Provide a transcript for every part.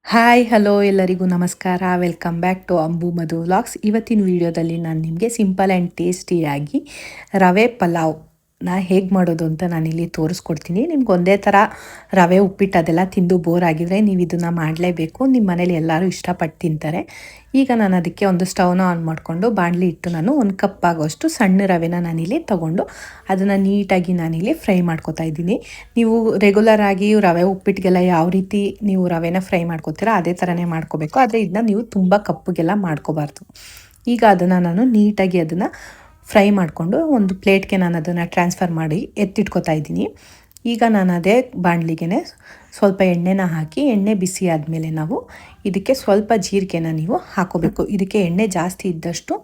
Hi hello ಎಲ್ಲರಿಗೂ ನಮಸ್ಕಾರ. Welcome back to Ambu Madhu vlogs. ಇವತ್ತಿನ ವಿಡಿಯೋದಲ್ಲಿ ನಾನು ನಿಮಗೆ ಸಿಂಪಲ್ ಆ್ಯಂಡ್ ಟೇಸ್ಟಿಯಾಗಿ ರವೆ ಪಲಾವ್ ಹೇಗೆ ಮಾಡೋದು ಅಂತ ನಾನಿಲ್ಲಿ ತೋರಿಸ್ಕೊಡ್ತೀನಿ. ನಿಮ್ಗೆ ಒಂದೇ ಥರ ರವೆ ಉಪ್ಪಿಟ್ಟು ಅದೆಲ್ಲ ತಿಂದು ಬೋರ್ ಆಗಿದ್ರೆ ನೀವು ಇದನ್ನು ಮಾಡಲೇಬೇಕು. ನಿಮ್ಮ ಮನೇಲಿ ಎಲ್ಲರೂ ಇಷ್ಟಪಟ್ಟು ತಿಂತಾರೆ. ಈಗ ನಾನು ಅದಕ್ಕೆ ಒಂದು ಸ್ಟವ್ನ ಆನ್ ಮಾಡಿಕೊಂಡು ಬಾಣಲಿ ಇಟ್ಟು ನಾನು 1 ಕಪ್ ಆಗೋಷ್ಟು ಸಣ್ಣ ರವೆನ ನಾನಿಲ್ಲಿ ತೊಗೊಂಡು ಅದನ್ನು ನೀಟಾಗಿ ನಾನಿಲ್ಲಿ ಫ್ರೈ ಮಾಡ್ಕೊತಾ ಇದ್ದೀನಿ. ನೀವು ರೆಗ್ಯುಲರ್ ಆಗಿ ರವೆ ಉಪ್ಪಿಟ್ಟಿಗೆಲ್ಲ ಯಾವ ರೀತಿ ನೀವು ರವೆನ ಫ್ರೈ ಮಾಡ್ಕೊತೀರಾ ಅದೇ ಥರನೇ ಮಾಡ್ಕೋಬೇಕು. ಆದರೆ ಇದನ್ನ ನೀವು ತುಂಬ ಕಪ್ಪಗೆಲ್ಲ ಮಾಡ್ಕೋಬಾರ್ದು. ಈಗ ಅದನ್ನು ನಾನು ನೀಟಾಗಿ ಅದನ್ನು ಫ್ರೈ ಮಾಡಿಕೊಂಡು ಒಂದು ಪ್ಲೇಟ್ಗೆ ನಾನು ಅದನ್ನು ಟ್ರಾನ್ಸ್ಫರ್ ಮಾಡಿ ಎತ್ತಿಟ್ಕೊತಾ ಇದ್ದೀನಿ. ಈಗ ನಾನು ಅದೇ ಬಾಣಲಿಗೆ ಸ್ವಲ್ಪ ಎಣ್ಣೆನ ಹಾಕಿ ಎಣ್ಣೆ ಬಿಸಿ ಆದಮೇಲೆ ನಾವು ಇದಕ್ಕೆ ಸ್ವಲ್ಪ ಜೀರಿಗೆನ ನೀವು ಹಾಕೋಬೇಕು. ಇದಕ್ಕೆ ಎಣ್ಣೆ ಜಾಸ್ತಿ ಇದ್ದಷ್ಟು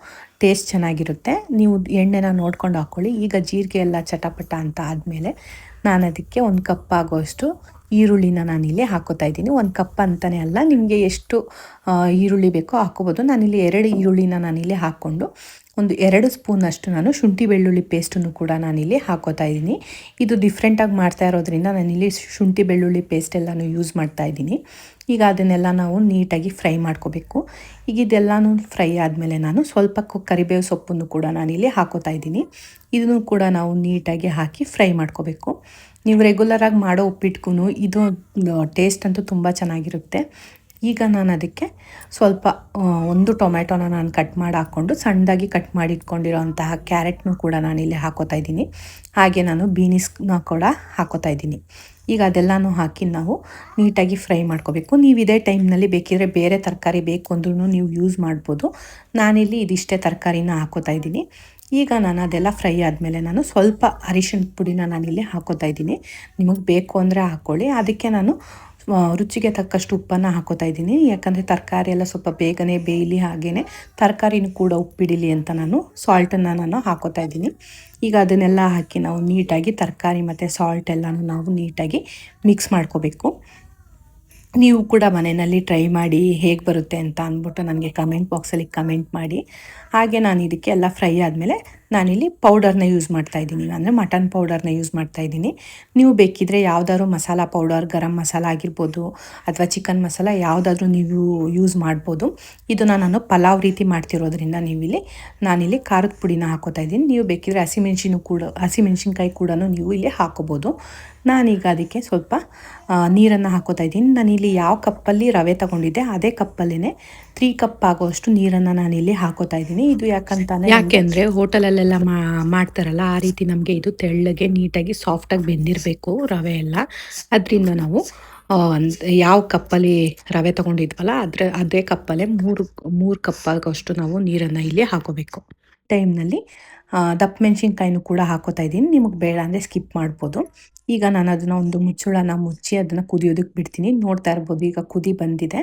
ಟೇಸ್ಟ್ ಚೆನ್ನಾಗಿರುತ್ತೆ. ನೀವು ಎಣ್ಣೆನ ನೋಡ್ಕೊಂಡು ಹಾಕ್ಕೊಳ್ಳಿ. ಈಗ ಜೀರಿಗೆ ಎಲ್ಲ ಚಟಪಟ ಅಂತ ಆದಮೇಲೆ ನಾನು ಅದಕ್ಕೆ 1 ಕಪ್ ಆಗೋಷ್ಟು ಈರುಳ್ಳಿನ ನಾನಿಲ್ಲಿ ಹಾಕೋತಾ ಇದ್ದೀನಿ. 1 ಕಪ್ ಅಂತಲೇ ಅಲ್ಲ, ನಿಮಗೆ ಎಷ್ಟು ಈರುಳ್ಳಿ ಬೇಕೋ ಹಾಕೋಬೋದು. ನಾನಿಲ್ಲಿ 2 ಈರುಳ್ಳಿನ ನಾನಿಲ್ಲಿ ಹಾಕ್ಕೊಂಡು ಒಂದು 2 ಸ್ಪೂನಷ್ಟು ನಾನು ಶುಂಠಿ ಬೆಳ್ಳುಳ್ಳಿ ಪೇಸ್ಟನ್ನು ಕೂಡ ನಾನಿಲ್ಲಿ ಹಾಕೋತಾ ಇದ್ದೀನಿ. ಇದು ಡಿಫ್ರೆಂಟಾಗಿ ಮಾಡ್ತಾ ಇರೋದ್ರಿಂದ ನಾನಿಲ್ಲಿ ಶುಂಠಿ ಬೆಳ್ಳುಳ್ಳಿ ಪೇಸ್ಟ್ ಎಲ್ಲನೂ ಯೂಸ್ ಮಾಡ್ತಾ ಇದ್ದೀನಿ. ಈಗ ಅದನ್ನೆಲ್ಲ ನಾವು ನೀಟಾಗಿ ಫ್ರೈ ಮಾಡ್ಕೋಬೇಕು. ಈಗ ಇದೆಲ್ಲನೂ ಫ್ರೈ ಆದಮೇಲೆ ನಾನು ಸ್ವಲ್ಪ ಕರಿಬೇವು ಸೊಪ್ಪನ್ನು ಕೂಡ ನಾನಿಲ್ಲಿ ಹಾಕೋತಾ ಇದ್ದೀನಿ. ಇದನ್ನು ಕೂಡ ನಾವು ನೀಟಾಗಿ ಹಾಕಿ ಫ್ರೈ ಮಾಡ್ಕೋಬೇಕು. ನೀವು ರೆಗ್ಯುಲರಾಗಿ ಮಾಡೋ ಉಪ್ಪಿಟ್ಗೂ ಇದು ಟೇಸ್ಟ್ ಅಂತೂ ತುಂಬ ಚೆನ್ನಾಗಿರುತ್ತೆ. ಈಗ ನಾನು ಅದಕ್ಕೆ ಸ್ವಲ್ಪ 1 ಟೊಮೆಟೊನ ನಾನು ಕಟ್ ಮಾಡಿ ಹಾಕ್ಕೊಂಡು ಸಣ್ಣದಾಗಿ ಕಟ್ ಮಾಡಿ ಇಟ್ಕೊಂಡಿರೋಂತಹ ಕ್ಯಾರೆಟ್ನು ಕೂಡ ನಾನಿಲ್ಲಿ ಹಾಕೋತಾ ಇದ್ದೀನಿ. ಹಾಗೆ ನಾನು ಬೀನಿಸ್ನ ಕೂಡ ಹಾಕೋತಾ ಇದ್ದೀನಿ. ಈಗ ಅದೆಲ್ಲನೂ ಹಾಕಿ ನಾವು ನೀಟಾಗಿ ಫ್ರೈ ಮಾಡ್ಕೋಬೇಕು. ನೀವು ಇದೇ ಟೈಮ್ನಲ್ಲಿ ಬೇಕಿದ್ರೆ ಬೇರೆ ತರಕಾರಿ ಬೇಕು ಅಂದ್ರೂ ನೀವು ಯೂಸ್ ಮಾಡ್ಬೋದು. ನಾನಿಲ್ಲಿ ಇದಿಷ್ಟೇ ತರಕಾರಿನ ಹಾಕೋತಾ ಇದ್ದೀನಿ. ಈಗ ನಾನು ಅದೆಲ್ಲ ಫ್ರೈ ಆದಮೇಲೆ ನಾನು ಸ್ವಲ್ಪ ಅರಿಶಿಣ ಪುಡಿನ ನಾನಿಲ್ಲಿ ಹಾಕೋತಾ ಇದ್ದೀನಿ. ನಿಮಗೆ ಬೇಕು ಅಂದರೆ ಹಾಕ್ಕೊಳ್ಳಿ. ಅದಕ್ಕೆ ನಾನು ರುಚಿಗೆ ತಕ್ಕಷ್ಟು ಉಪ್ಪನ್ನು ಹಾಕೋತಾ ಇದ್ದೀನಿ. ಯಾಕಂದರೆ ತರಕಾರಿ ಎಲ್ಲ ಸ್ವಲ್ಪ ಬೇಗನೆ ಬೇಯಲಿ, ಹಾಗೆಯೇ ತರಕಾರಿನೂ ಕೂಡ ಉಪ್ಪಿಡಿಲಿ ಅಂತ ನಾನು ಸಾಲ್ಟನ್ನು ನಾನು ಹಾಕೋತಾ ಇದ್ದೀನಿ. ಈಗ ಅದನ್ನೆಲ್ಲ ಹಾಕಿ ನಾವು ನೀಟಾಗಿ ತರಕಾರಿ ಮತ್ತು ಸಾಲ್ಟ್ ಎಲ್ಲನೂ ನಾವು ನೀಟಾಗಿ ಮಿಕ್ಸ್ ಮಾಡ್ಕೋಬೇಕು. ನೀವು ಕೂಡ ಮನೆಯಲ್ಲಿ ಟ್ರೈ ಮಾಡಿ ಹೇಗೆ ಬರುತ್ತೆ ಅಂತ ಅಂದ್ಬಿಟ್ಟು ನನಗೆ ಕಮೆಂಟ್ ಬಾಕ್ಸಲ್ಲಿ ಕಮೆಂಟ್ ಮಾಡಿ. ಹಾಗೆ ನಾನು ಇದಕ್ಕೆ ಎಲ್ಲ ಫ್ರೈ ಆದಮೇಲೆ ನಾನಿಲ್ಲಿ ಪೌಡರ್ನ ಯೂಸ್ ಮಾಡ್ತಾಯಿದ್ದೀನಿ, ಅಂದರೆ ಮಟನ್ ಪೌಡರ್ನ ಯೂಸ್ ಮಾಡ್ತಾಯಿದ್ದೀನಿ. ನೀವು ಬೇಕಿದ್ದರೆ ಯಾವುದಾದ್ರೂ ಮಸಾಲ ಪೌಡರ್, ಗರಂ ಮಸಾಲ ಆಗಿರ್ಬೋದು ಅಥವಾ ಚಿಕನ್ ಮಸಾಲ ಯಾವುದಾದ್ರೂ ನೀವು ಯೂಸ್ ಮಾಡ್ಬೋದು. ಇದನ್ನು ನಾನು ಪಲಾವ್ ರೀತಿ ಮಾಡ್ತಿರೋದ್ರಿಂದ ನಾನಿಲ್ಲಿ ಖಾರದ ಪುಡಿನ ಹಾಕೋತಾ ಇದ್ದೀನಿ. ನೀವು ಬೇಕಿದ್ದರೆ ಹಸಿಮೆಣಸಿನ್ಕಾಯಿ ಕೂಡ ನೀವು ಇಲ್ಲಿ ಹಾಕೋಬೋದು. ನಾನೀಗ ಅದಕ್ಕೆ ಸ್ವಲ್ಪ ನೀರನ್ನು ಹಾಕೋತಾ ಇದ್ದೀನಿ. ನಾನಿಲ್ಲಿ ಯಾವ ಕಪ್ಪಲ್ಲಿ ರವೆ ತೊಗೊಂಡಿದ್ದೆ ಅದೇ ಕಪ್ಪಲ್ಲೇ 3 ಕಪ್ ಆಗೋಷ್ಟು ನೀರನ್ನು ನಾನಿಲ್ಲಿ ಹಾಕೋತಾ ಇದ್ದೀನಿ. ಇದು ಯಾಕೆಂದರೆ ಹೋಟೆಲಲ್ಲೆಲ್ಲ ಮಾಡ್ತಾರಲ್ಲ ಆ ರೀತಿ ನಮಗೆ ಇದು ತೆಳ್ಳಗೆ ನೀಟಾಗಿ ಸಾಫ್ಟಾಗಿ ಬೆಂದಿರಬೇಕು ರವೆ ಎಲ್ಲ. ಅದರಿಂದ ನಾವು ಯಾವ ಕಪ್ಪಲ್ಲಿ ರವೆ ತೊಗೊಂಡಿದ್ವಲ್ಲ ಅದೇ ಕಪ್ಪಲ್ಲೇ 3 ಕಪ್ ಆಗೋಷ್ಟು ನಾವು ನೀರನ್ನು ಇಲ್ಲಿ ಹಾಕೋಬೇಕು. ಟೈಮ್ನಲ್ಲಿ ದಪ್ಪ ಮೆಣಸಿನ್ಕಾಯಿನೂ ಕೂಡ ಹಾಕೋತಾ ಇದ್ದೀನಿ. ನಿಮಗೆ ಬೇಡ ಅಂದರೆ ಸ್ಕಿಪ್ ಮಾಡ್ಬೋದು. ಈಗ ನಾನು ಅದನ್ನು ಒಂದು ಮುಚ್ಚಳನ ಮುಚ್ಚಿ ಅದನ್ನು ಕುದಿಯೋದಕ್ಕೆ ಬಿಡ್ತೀನಿ. ನೋಡ್ತಾ ಇರ್ಬೋದು ಈಗ ಕುದಿ ಬಂದಿದೆ.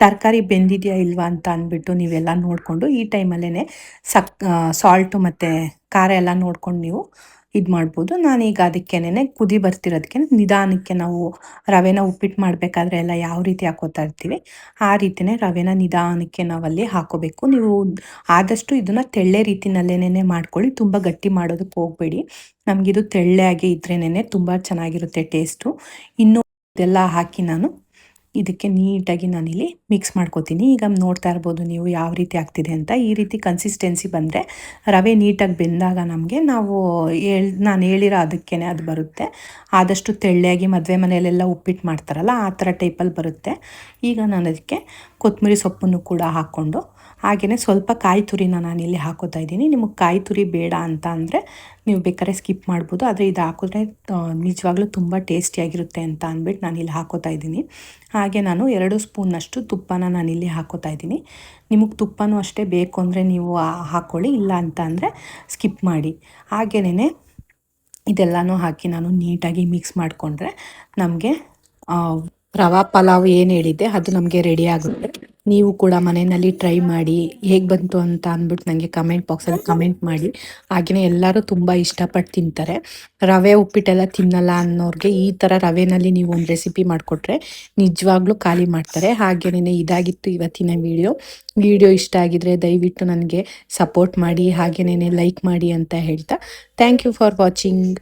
ತರಕಾರಿ ಬೆಂದಿದೆಯಾ ಇಲ್ವಾ ಅಂತ ಅಂದ್ಬಿಟ್ಟು ನೀವೆಲ್ಲ ನೋಡಿಕೊಂಡು ಈ ಟೈಮಲ್ಲೇ ಸಾಲ್ಟು ಮತ್ತು ಖಾರ ಎಲ್ಲ ನೋಡ್ಕೊಂಡು ನೀವು ಇದು ಮಾಡ್ಬೋದು. ನಾನೀಗ ಅದಕ್ಕೇನೆ ಕುದಿ ಬರ್ತಿರೋದಕ್ಕೆ ನಿಧಾನಕ್ಕೆ ನಾವು ರವೆನ ಉಪ್ಪಿಟ್ಟು ಮಾಡಬೇಕಾದ್ರೆ ಎಲ್ಲ ಯಾವ ರೀತಿ ಹಾಕೋತಾ ಇರ್ತೀವಿ ಆ ರೀತಿಯೇ ರವೆನ ನಿಧಾನಕ್ಕೆ ನಾವಲ್ಲಿ ಹಾಕೋಬೇಕು. ನೀವು ಆದಷ್ಟು ಇದನ್ನು ತೆಳ್ಳೆ ರೀತಿನಲ್ಲೇನೆ ಮಾಡ್ಕೊಳ್ಳಿ. ತುಂಬ ಗಟ್ಟಿ ಮಾಡೋದಕ್ಕೆ ಹೋಗಬೇಡಿ. ನಮಗಿದು ತೆಳ್ಳಗೆ ಇದ್ರೇನೆ ತುಂಬ ಚೆನ್ನಾಗಿರುತ್ತೆ ಟೇಸ್ಟು. ಇನ್ನು ಇದೆಲ್ಲ ಹಾಕಿ ನಾನು ಇದಕ್ಕೆ ನೀಟಾಗಿ ನಾನಿಲ್ಲಿ ಮಿಕ್ಸ್ ಮಾಡ್ಕೋತೀನಿ. ಈಗ ನೋಡ್ತಾ ಇರ್ಬೋದು ನೀವು ಯಾವ ರೀತಿ ಆಗ್ತಿದೆ ಅಂತ. ಈ ರೀತಿ ಕನ್ಸಿಸ್ಟೆನ್ಸಿ ಬಂದರೆ ರವೆ ನೀಟಾಗಿ ಬೆಂದಾಗ ನಾನು ಹೇಳಿರೋ ಅದಕ್ಕೇ ಅದು ಬರುತ್ತೆ. ಆದಷ್ಟು ತೆಳ್ಳಗೆ ಮದುವೆ ಮನೆಯಲ್ಲೆಲ್ಲ ಉಪ್ಪಿಟ್ಟು ಮಾಡ್ತಾರಲ್ಲ ಆ ಥರ ಟೈಪಲ್ಲಿ ಬರುತ್ತೆ. ಈಗ ನಾನು ಅದಕ್ಕೆ ಕೊತ್ತಂಬರಿ ಸೊಪ್ಪನ್ನು ಕೂಡ ಹಾಕ್ಕೊಂಡು ಹಾಗೆಯೇ ಸ್ವಲ್ಪ ಕಾಯಿ ತುರಿನ ನಾನಿಲ್ಲಿ ಹಾಕೋತಾ ಇದ್ದೀನಿ. ನಿಮಗೆ ಕಾಯಿ ತುರಿ ಬೇಡ ಅಂತ ಅಂದರೆ ನೀವು ಬೇಕಾದ್ರೆ ಸ್ಕಿಪ್ ಮಾಡ್ಬೋದು. ಆದರೆ ಇದು ಹಾಕಿದ್ರೆ ನಿಜವಾಗ್ಲೂ ತುಂಬ ಟೇಸ್ಟಿಯಾಗಿರುತ್ತೆ ಅಂತ ಅಂದ್ಬಿಟ್ಟು ನಾನಿಲ್ಲಿ ಹಾಕೋತಾ ಇದ್ದೀನಿ. ಹಾಗೆ ನಾನು 2 ಸ್ಪೂನಷ್ಟು ತುಪ್ಪನ ನಾನಿಲ್ಲಿ ಹಾಕೋತಾ ಇದ್ದೀನಿ. ನಿಮಗೆ ತುಪ್ಪನೂ ಅಷ್ಟೇ ಬೇಕು ಅಂದರೆ ನೀವು ಹಾಕ್ಕೊಳ್ಳಿ, ಇಲ್ಲ ಅಂತ ಅಂದರೆ ಸ್ಕಿಪ್ ಮಾಡಿ. ಹಾಗೆಯೇ ಇದೆಲ್ಲನೂ ಹಾಕಿ ನಾನು ನೀಟಾಗಿ ಮಿಕ್ಸ್ ಮಾಡಿಕೊಂಡ್ರೆ ನಮಗೆ ರವಾ ಪಲಾವ್ ಏನು ಹೇಳಿದ್ದೆ ಅದು ನಮಗೆ ರೆಡಿ ಆಗುತ್ತೆ. ನೀವು ಕೂಡ ಮನೆಯಲ್ಲಿ ಟ್ರೈ ಮಾಡಿ ಹೇಗೆ ಬಂತು ಅಂತ ಅಂದ್ಬಿಟ್ಟು ನನಗೆ ಕಮೆಂಟ್ ಬಾಕ್ಸಲ್ಲಿ ಕಮೆಂಟ್ ಮಾಡಿ. ಹಾಗೆಯೇ ಎಲ್ಲರೂ ತುಂಬ ಇಷ್ಟಪಟ್ಟು ತಿಂತಾರೆ. ರವೆ ಉಪ್ಪಿಟ್ಟೆಲ್ಲ ತಿನ್ನಲ್ಲ ಅನ್ನೋರಿಗೆ ಈ ಥರ ರವೆನಲ್ಲಿ ನೀವು ಒಂದು ರೆಸಿಪಿ ಮಾಡಿಕೊಟ್ರೆ ನಿಜವಾಗ್ಲೂ ಖಾಲಿ ಮಾಡ್ತಾರೆ. ಹಾಗೆಯೇ ಇದಾಗಿತ್ತು ಇವತ್ತಿನ ವಿಡಿಯೋ ಇಷ್ಟ ಆಗಿದ್ರೆ ದಯವಿಟ್ಟು ನನಗೆ ಸಪೋರ್ಟ್ ಮಾಡಿ, ಹಾಗೆಯೇ ಲೈಕ್ ಮಾಡಿ ಅಂತ ಹೇಳ್ತಾ ಥ್ಯಾಂಕ್ ಯು ಫಾರ್ ವಾಚಿಂಗ್.